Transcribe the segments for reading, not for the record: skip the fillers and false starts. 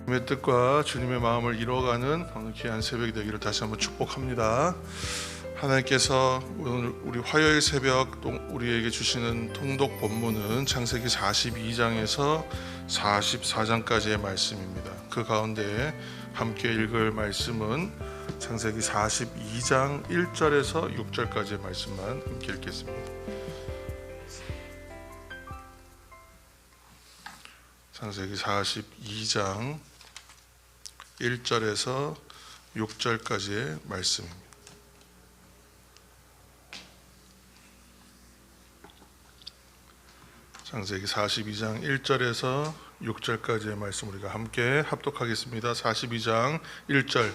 주님의 뜻과 주님의 마음을 이루어가는 오늘 귀한 새벽이 되기를 다시 한번 축복합니다. 하나님께서 오늘 우리 화요일 새벽 우리에게 주시는 통독 본문은 창세기 42장에서 44장까지의 말씀입니다. 그 가운데 함께 읽을 말씀은 창세기 42장 1절에서 6절까지의 말씀만 함께 읽겠습니다. 창세기 42장 1절에서 6절까지의 말씀입니다. 창세기 42장 1절에서 6절까지의 말씀 우리가 함께 합독하겠습니다. 42장 1절.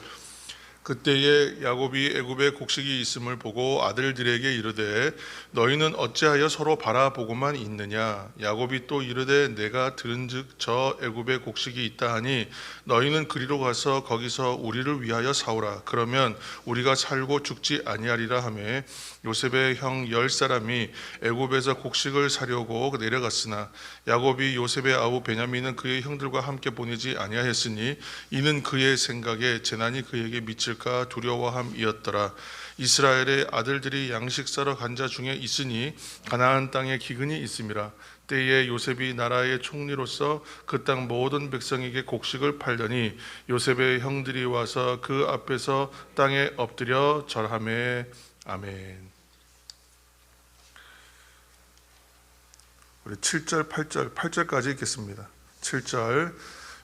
그때에 야곱이 애굽에 곡식이 있음을 보고 아들들에게 이르되 너희는 어찌하여 서로 바라보고만 있느냐. 야곱이 또 이르되 내가 들은즉 저 애굽에 곡식이 있다 하니 너희는 그리로 가서 거기서 우리를 위하여 사오라. 그러면 우리가 살고 죽지 아니하리라 하매 요셉의 형 10사람이 애굽에서 곡식을 사려고 내려갔으나 야곱이 요셉의 아우 베냐민은 그의 형들과 함께 보내지 아니하였으니 이는 그의 생각에 재난이 그에게 미칠까 두려워함이었더라. 이스라엘의 아들들이 양식 사러 간 자 중에 있으니 가나안 땅에 기근이 있음이라. 때에 요셉이 나라의 총리로서 그 땅 모든 백성에게 곡식을 팔려니 요셉의 형들이 와서 그 앞에서 땅에 엎드려 절하매. 아멘. 우리 7절, 8절까지 읽겠습니다. 7절.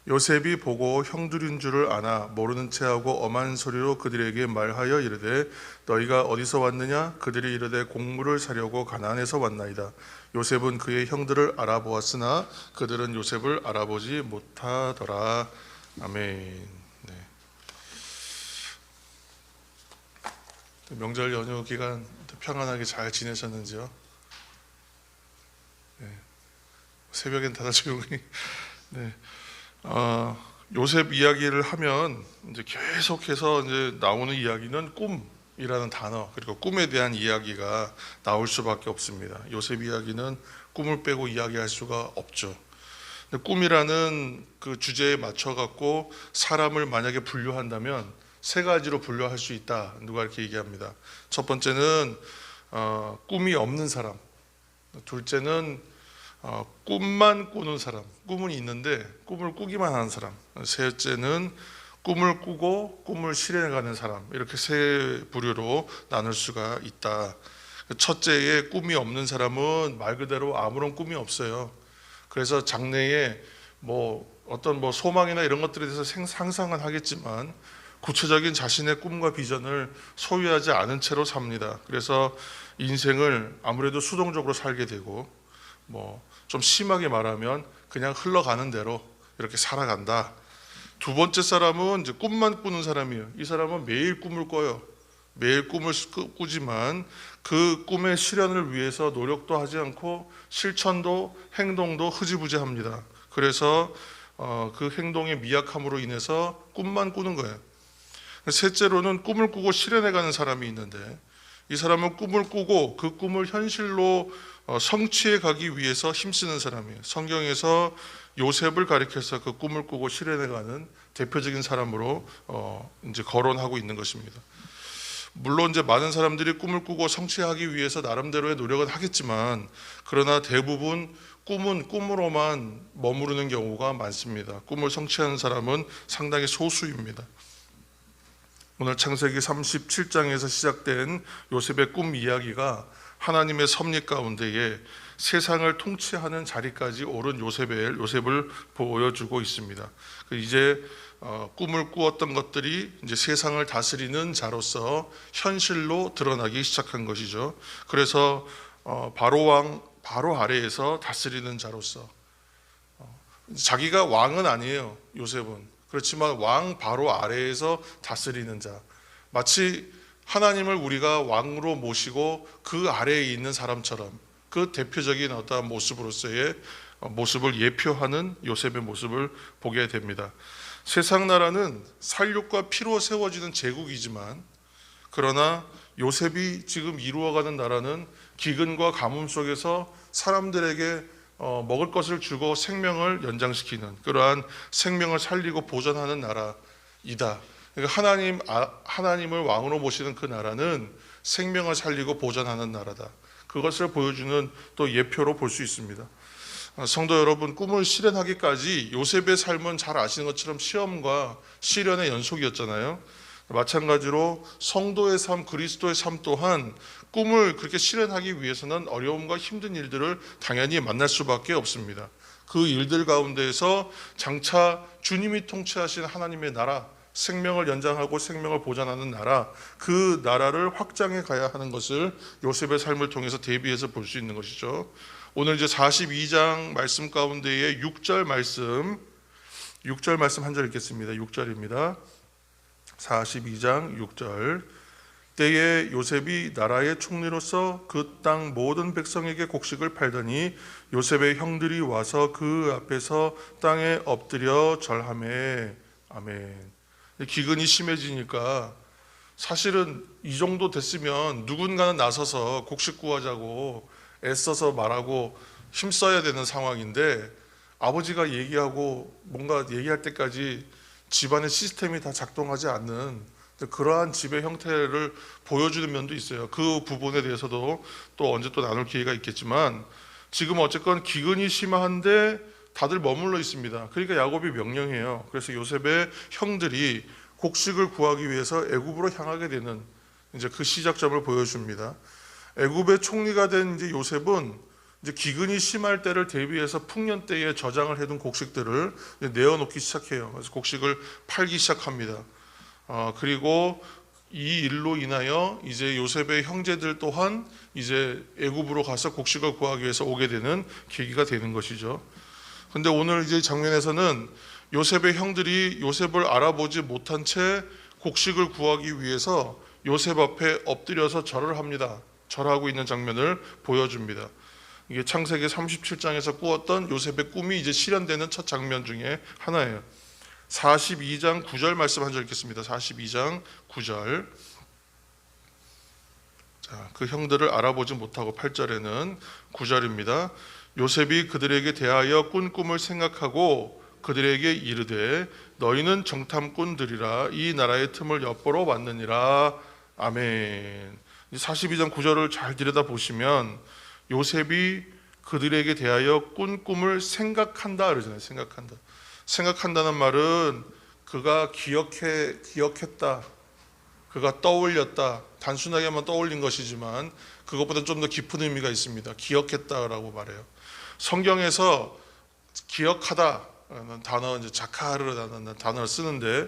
요셉이 보고 형들인 줄을 아나 모르는 체하고 엄한 소리로 그들에게 말하여 이르되 너희가 어디서 왔느냐? 그들이 이르되 곡물을 사려고 가나안에서 왔나이다. 요셉은 그의 형들을 알아보았으나 그들은 요셉을 알아보지 못하더라. 아멘. 네. 명절 연휴 기간 평안하게 잘 지내셨는지요? 네. 새벽엔 다들 조용히. 네. 요셉 이야기를 하면 이제 계속해서 이제 나오는 이야기는 꿈이라는 단어, 그리고 꿈에 대한 이야기가 나올 수밖에 없습니다. 요셉 이야기는 꿈을 빼고 이야기할 수가 없죠. 꿈이라는 그 주제에 맞춰 갖고 사람을 만약에 분류한다면 세 가지로 분류할 수 있다. 누가 이렇게 얘기합니다. 첫 번째는 꿈이 없는 사람. 둘째는 꿈만 꾸는 사람, 꿈은 있는데 꿈을 꾸기만 하는 사람. 셋째는 꿈을 꾸고 꿈을 실현해가는 사람. 이렇게 세 부류로 나눌 수가 있다. 첫째에 꿈이 없는 사람은 말 그대로 아무런 꿈이 없어요. 그래서 장래에 어떤 소망이나 이런 것들에 대해서 상상은 하겠지만 구체적인 자신의 꿈과 비전을 소유하지 않은 채로 삽니다. 그래서 인생을 아무래도 수동적으로 살게 되고 좀 심하게 말하면 그냥 흘러가는 대로 이렇게 살아간다. 두 번째 사람은 이제 꿈만 꾸는 사람이에요. 이 사람은 매일 꿈을 꿔요. 매일 꿈을 꾸지만 그 꿈의 실현을 위해서 노력도 하지 않고 실천도 행동도 흐지부지합니다. 그래서 그 행동의 미약함으로 인해서 꿈만 꾸는 거예요. 셋째로는 꿈을 꾸고 실현해가는 사람이 있는데 이 사람은 꿈을 꾸고 그 꿈을 현실로 성취해 가기 위해서 힘쓰는 사람이에요. 성경에서 요셉을 가리켜서 그 꿈을 꾸고 실현해가는 대표적인 사람으로 이제 거론하고 있는 것입니다. 물론 이제 많은 사람들이 꿈을 꾸고 성취하기 위해서 나름대로의 노력은 하겠지만 그러나 대부분 꿈은 꿈으로만 머무르는 경우가 많습니다. 꿈을 성취하는 사람은 상당히 소수입니다. 오늘 창세기 37장에서 시작된 요셉의 꿈 이야기가 하나님의 섭리 가운데에 세상을 통치하는 자리까지 오른 요셉을 보여주고 있습니다. 이제 꿈을 꾸었던 것들이 이제 세상을 다스리는 자로서 현실로 드러나기 시작한 것이죠. 그래서 바로 아래에서 다스리는 자로서 자기가 왕은 아니에요. 요셉은. 그렇지만 왕 바로 아래에서 다스리는 자, 마치 하나님을 우리가 왕으로 모시고 그 아래에 있는 사람처럼 그 대표적인 어떠한 모습으로서의 모습을 예표하는 요셉의 모습을 보게 됩니다. 세상 나라는 살육과 피로 세워지는 제국이지만 그러나 요셉이 지금 이루어가는 나라는 기근과 가뭄 속에서 사람들에게 먹을 것을 주고 생명을 연장시키는 그러한 생명을 살리고 보존하는 나라이다. 그러니까 하나님을 왕으로 모시는 그 나라는 생명을 살리고 보존하는 나라다. 그것을 보여주는 또 예표로 볼 수 있습니다. 성도 여러분, 꿈을 실현하기까지 요셉의 삶은 잘 아시는 것처럼 시험과 시련의 연속이었잖아요. 마찬가지로 성도의 삶, 그리스도의 삶 또한 꿈을 그렇게 실현하기 위해서는 어려움과 힘든 일들을 당연히 만날 수밖에 없습니다. 그 일들 가운데에서 장차 주님이 통치하신 하나님의 나라, 생명을 연장하고 생명을 보존하는 나라, 그 나라를 확장해 가야 하는 것을 요셉의 삶을 통해서 대비해서 볼 수 있는 것이죠. 오늘 이제 42장 말씀 가운데의 6절 말씀 한 절 읽겠습니다. 6절입니다. 42장 6절. 때에 요셉이 나라의 총리로서 그 땅 모든 백성에게 곡식을 팔더니 요셉의 형들이 와서 그 앞에서 땅에 엎드려 절하매. 아멘. 기근이 심해지니까 사실은 이 정도 됐으면 누군가는 나서서 곡식 구하자고 애써서 말하고 힘써야 되는 상황인데, 아버지가 얘기하고 뭔가 얘기할 때까지 집안의 시스템이 다 작동하지 않는 그러한 집의 형태를 보여주는 면도 있어요. 그 부분에 대해서도 또 언제 또 나눌 기회가 있겠지만, 지금 어쨌건 기근이 심한데 다들 머물러 있습니다. 그러니까 야곱이 명령해요. 그래서 요셉의 형들이 곡식을 구하기 위해서 애굽으로 향하게 되는 이제 그 시작점을 보여줍니다. 애굽의 총리가 된 이제 요셉은 이제 기근이 심할 때를 대비해서 풍년 때에 저장을 해둔 곡식들을 내어놓기 시작해요. 그래서 곡식을 팔기 시작합니다. 그리고 이 일로 인하여 이제 요셉의 형제들 또한 이제 애굽으로 가서 곡식을 구하기 위해서 오게 되는 계기가 되는 것이죠. 근데 오늘 이제 장면에서는 요셉의 형들이 요셉을 알아보지 못한 채 곡식을 구하기 위해서 요셉 앞에 엎드려서 절을 합니다. 절하고 있는 장면을 보여줍니다. 이게 창세기 37장에서 꾸었던 요셉의 꿈이 이제 실현되는 첫 장면 중에 하나예요. 42장 9절 말씀 한 절 읽겠습니다. 42장 9절. 자, 그 형들을 알아보지 못하고 8절에는 9절입니다. 요셉이 그들에게 대하여 꾼 꿈을 생각하고 그들에게 이르되 너희는 정탐꾼들이라 이 나라의 틈을 엿보러 왔느니라. 아멘. 42장 9절을 잘 들여다보시면 요셉이 그들에게 대하여 꾼 꿈을 생각한다 그러잖아요. 생각한다는 말은 그가 기억했다, 그가 떠올렸다, 단순하게만 떠올린 것이지만 그것보다 좀 더 깊은 의미가 있습니다. 기억했다라고 말해요. 성경에서 기억하다라는 단어, 이제 자카르라는 단어를 쓰는데,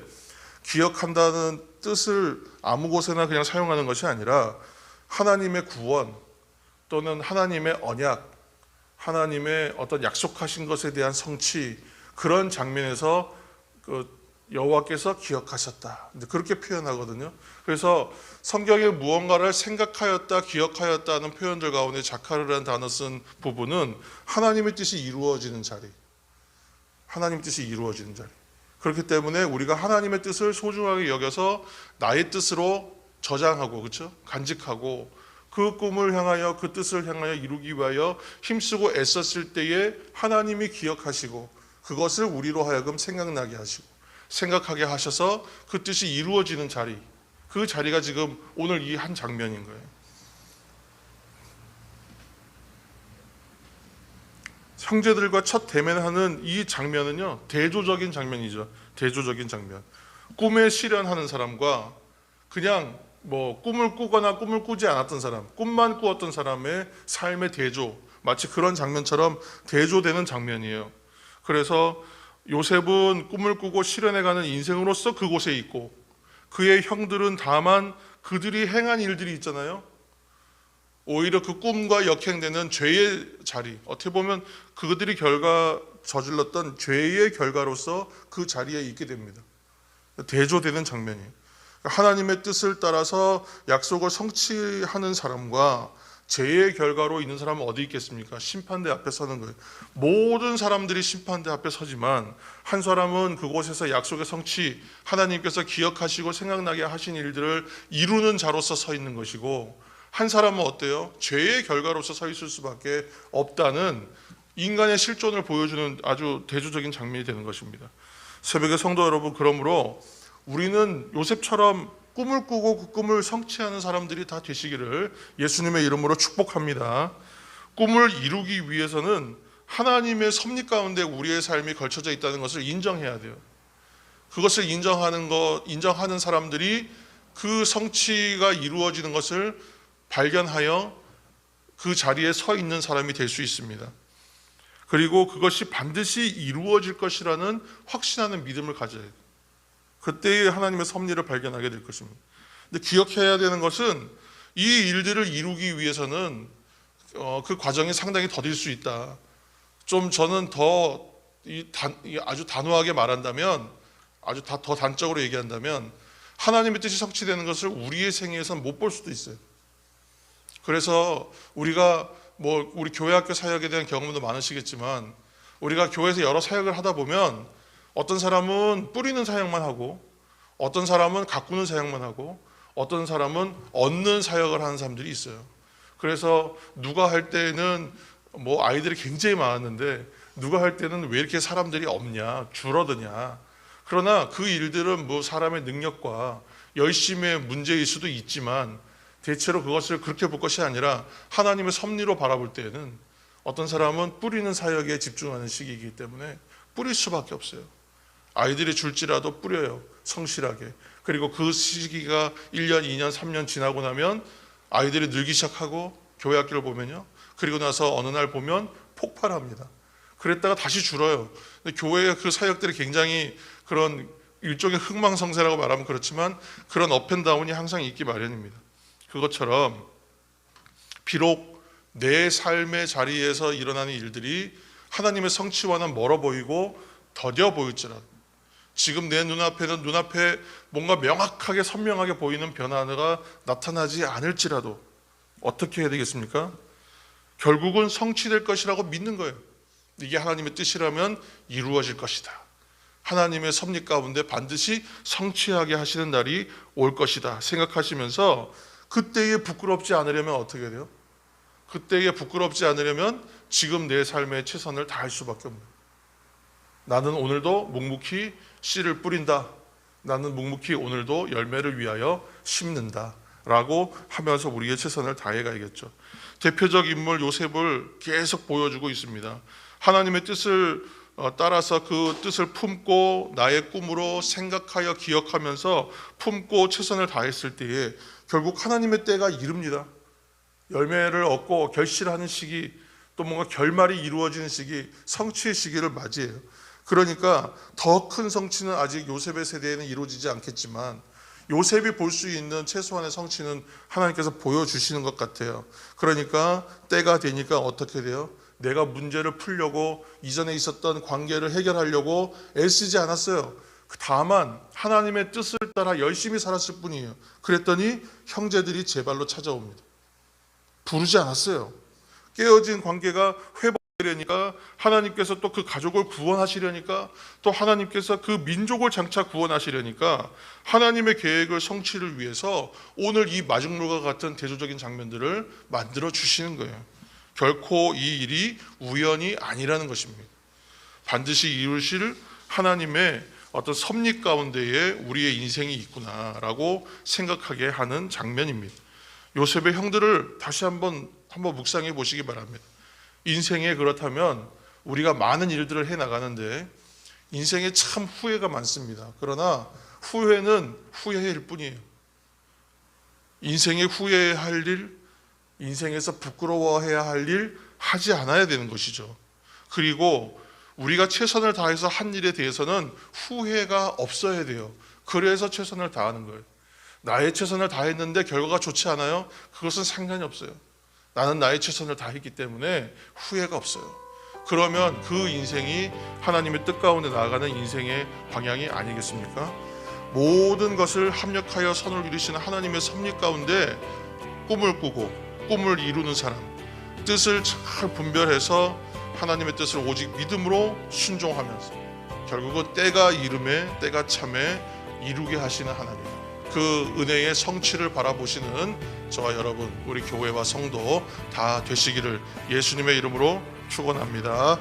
기억한다는 뜻을 아무 곳에나 그냥 사용하는 것이 아니라 하나님의 구원 또는 하나님의 언약, 하나님의 어떤 약속하신 것에 대한 성취, 그런 장면에서 여호와께서 기억하셨다, 그렇게 표현하거든요. 그래서 성경에 무언가를 생각하였다, 기억하였다는 표현들 가운데 자카르라는 단어 쓴 부분은 하나님의 뜻이 이루어지는 자리, 하나님의 뜻이 이루어지는 자리. 그렇기 때문에 우리가 하나님의 뜻을 소중하게 여겨서 나의 뜻으로 저장하고, 그렇죠? 간직하고 그 꿈을 향하여, 그 뜻을 향하여 이루기 위하여 힘쓰고 애썼을 때에 하나님이 기억하시고 그것을 우리로 하여금 생각나게 하시고 생각하게 하셔서 그 뜻이 이루어지는 자리, 그 자리가 지금 오늘 이 한 장면인 거예요. 형제들과 첫 대면하는 이 장면은요, 대조적인 장면이죠. 대조적인 장면. 꿈에 실현하는 사람과 그냥 꿈을 꾸거나 꿈을 꾸지 않았던 사람, 꿈만 꾸었던 사람의 삶의 대조, 마치 그런 장면처럼 대조되는 장면이에요. 그래서 요셉은 꿈을 꾸고 실현해가는 인생으로서 그곳에 있고, 그의 형들은 다만 그들이 행한 일들이 있잖아요. 오히려 그 꿈과 역행되는 죄의 자리, 어떻게 보면 그들이 저질렀던 죄의 결과로서 그 자리에 있게 됩니다. 대조되는 장면이에요. 하나님의 뜻을 따라서 약속을 성취하는 사람과 죄의 결과로 있는 사람은 어디 있겠습니까? 심판대 앞에 서는 거예요. 모든 사람들이 심판대 앞에 서지만 한 사람은 그곳에서 약속의 성취, 하나님께서 기억하시고 생각나게 하신 일들을 이루는 자로서 서 있는 것이고, 한 사람은 어때요? 죄의 결과로서 서 있을 수밖에 없다는 인간의 실존을 보여주는 아주 대조적인 장면이 되는 것입니다. 새벽의 성도 여러분, 그러므로 우리는 요셉처럼 꿈을 꾸고 그 꿈을 성취하는 사람들이 다 되시기를 예수님의 이름으로 축복합니다. 꿈을 이루기 위해서는 하나님의 섭리 가운데 우리의 삶이 걸쳐져 있다는 것을 인정해야 돼요. 그것을 인정하는 사람들이 그 성취가 이루어지는 것을 발견하여 그 자리에 서 있는 사람이 될 수 있습니다. 그리고 그것이 반드시 이루어질 것이라는 확신하는 믿음을 가져야 돼요. 그때 하나님의 섭리를 발견하게 될 것입니다. 근데 기억해야 되는 것은 이 일들을 이루기 위해서는 그 과정이 상당히 더딜 수 있다. 좀 저는 아주 단호하게 말한다면, 아주 더 단적으로 얘기한다면, 하나님의 뜻이 성취되는 것을 우리의 생애에서는 못 볼 수도 있어요. 그래서 우리가 우리 교회학교 사역에 대한 경험도 많으시겠지만, 우리가 교회에서 여러 사역을 하다 보면 어떤 사람은 뿌리는 사역만 하고, 어떤 사람은 가꾸는 사역만 하고, 어떤 사람은 얻는 사역을 하는 사람들이 있어요. 그래서 누가 할 때는 아이들이 굉장히 많았는데 누가 할 때는 왜 이렇게 사람들이 없냐, 줄어드냐. 그러나 그 일들은 사람의 능력과 열심의 문제일 수도 있지만 대체로 그것을 그렇게 볼 것이 아니라 하나님의 섭리로 바라볼 때에는 어떤 사람은 뿌리는 사역에 집중하는 시기이기 때문에 뿌릴 수밖에 없어요. 아이들이 줄지라도 뿌려요, 성실하게. 그리고 그 시기가 1년, 2년, 3년 지나고 나면 아이들이 늘기 시작하고, 교회 학교를 보면요, 그리고 나서 어느 날 보면 폭발합니다. 그랬다가 다시 줄어요. 근데 교회의 그 사역들이 굉장히 그런 일종의 흥망성쇠라고 말하면 그렇지만 그런 업앤다운이 항상 있기 마련입니다. 그것처럼 비록 내 삶의 자리에서 일어나는 일들이 하나님의 성취와는 멀어 보이고 더뎌 보일지라도, 지금 내 눈앞에 뭔가 명확하게 선명하게 보이는 변화가 나타나지 않을지라도 어떻게 해야 되겠습니까? 결국은 성취될 것이라고 믿는 거예요. 이게 하나님의 뜻이라면 이루어질 것이다. 하나님의 섭리 가운데 반드시 성취하게 하시는 날이 올 것이다 생각하시면서, 그때에 부끄럽지 않으려면 어떻게 돼요? 그때에 부끄럽지 않으려면 지금 내 삶에 최선을 다할 수밖에 없는, 나는 오늘도 묵묵히 씨를 뿌린다, 나는 묵묵히 오늘도 열매를 위하여 심는다 라고 하면서 우리의 최선을 다해 가야겠죠. 대표적 인물 요셉을 계속 보여주고 있습니다. 하나님의 뜻을 따라서 그 뜻을 품고 나의 꿈으로 생각하여 기억하면서 품고 최선을 다했을 때에 결국 하나님의 때가 이릅니다. 열매를 얻고 결실하는 시기, 또 뭔가 결말이 이루어지는 시기, 성취의 시기를 맞이해요. 그러니까 더 큰 성취는 아직 요셉의 세대에는 이루어지지 않겠지만 요셉이 볼 수 있는 최소한의 성취는 하나님께서 보여주시는 것 같아요. 그러니까 때가 되니까 어떻게 돼요? 내가 문제를 풀려고, 이전에 있었던 관계를 해결하려고 애쓰지 않았어요. 다만 하나님의 뜻을 따라 열심히 살았을 뿐이에요. 그랬더니 형제들이 제 발로 찾아옵니다. 부르지 않았어요. 깨어진 관계가 회복되려니까, 하나님께서 또 그 가족을 구원하시려니까, 또 하나님께서 그 민족을 장차 구원하시려니까 하나님의 계획을 성취를 위해서 오늘 이 마중물과 같은 대조적인 장면들을 만들어 주시는 거예요. 결코 이 일이 우연이 아니라는 것입니다. 반드시 이루실 하나님의 어떤 섭리 가운데에 우리의 인생이 있구나라고 생각하게 하는 장면입니다. 요셉의 형들을 다시 한번 묵상해 보시기 바랍니다. 인생에 그렇다면 우리가 많은 일들을 해 나가는데 인생에 참 후회가 많습니다. 그러나 후회는 후회일 뿐이에요. 인생에 후회할 일, 인생에서 부끄러워해야 할 일 하지 않아야 되는 것이죠. 그리고 우리가 최선을 다해서 한 일에 대해서는 후회가 없어야 돼요. 그래서 최선을 다하는 거예요. 나의 최선을 다했는데 결과가 좋지 않아요? 그것은 상관이 없어요. 나는 나의 최선을 다했기 때문에 후회가 없어요. 그러면 그 인생이 하나님의 뜻 가운데 나아가는 인생의 방향이 아니겠습니까? 모든 것을 합력하여 선을 이루시는 하나님의 섭리 가운데 꿈을 꾸고 꿈을 이루는 사람, 뜻을 잘 분별해서 하나님의 뜻을 오직 믿음으로 순종하면서 결국은 때가 이름에 때가 참에 이루게 하시는 하나님, 그 은혜의 성취를 바라보시는 저와 여러분, 우리 교회와 성도 다 되시기를 예수님의 이름으로 축원합니다.